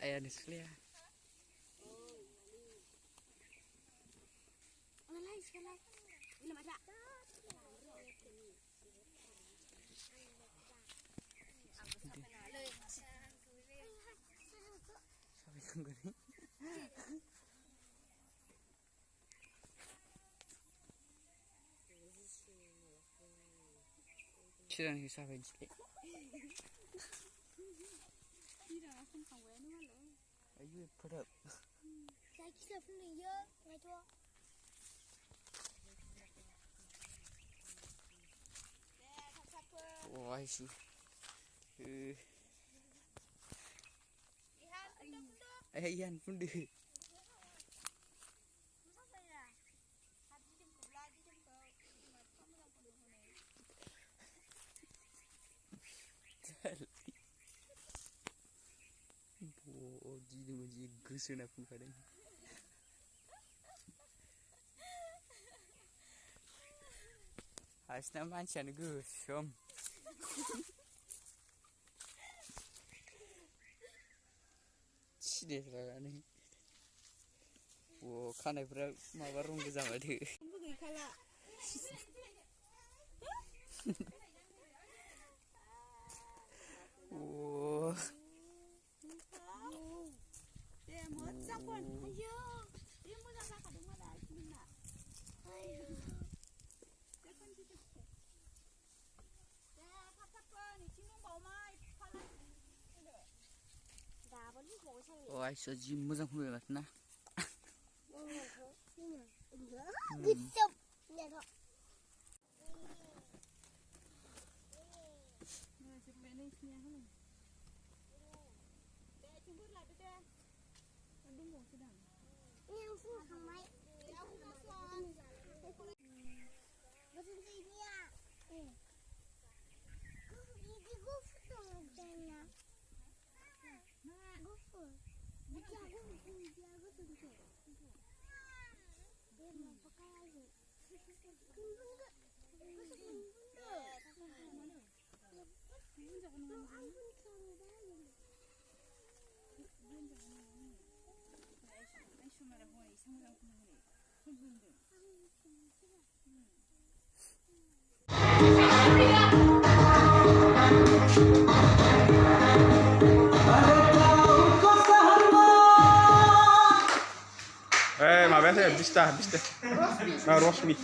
Ayah ni sekali ya. Sampai kan gini. Sudah nih sampai jadi. Ayo perut. Saya kisah pun dia, macam. Wah sih. Ian pun deh. Oh, jadi macam gesu nak pun kadang. Asal macam ni gusum. Ciri lah ni. Oh, kan apa mawarung ke zaman tu. Bukan kalau. Oh. Dia macam pun. Ayo. Dia macam apa kadang mana sini nak. Ayo. Dia kan kita. Dia macam pun. Ini mau mai. Dah boleh mau saya. Oh, aisyah jim macam tu ya nak. Gusum. Ni tu. Yang semua kamai. Betul ini ya. Ini gufur dong dana. Gufur. Dia gufur tu. Dia mau pakai lagi. Kumpul tak? ما بس بيسته ما رسمي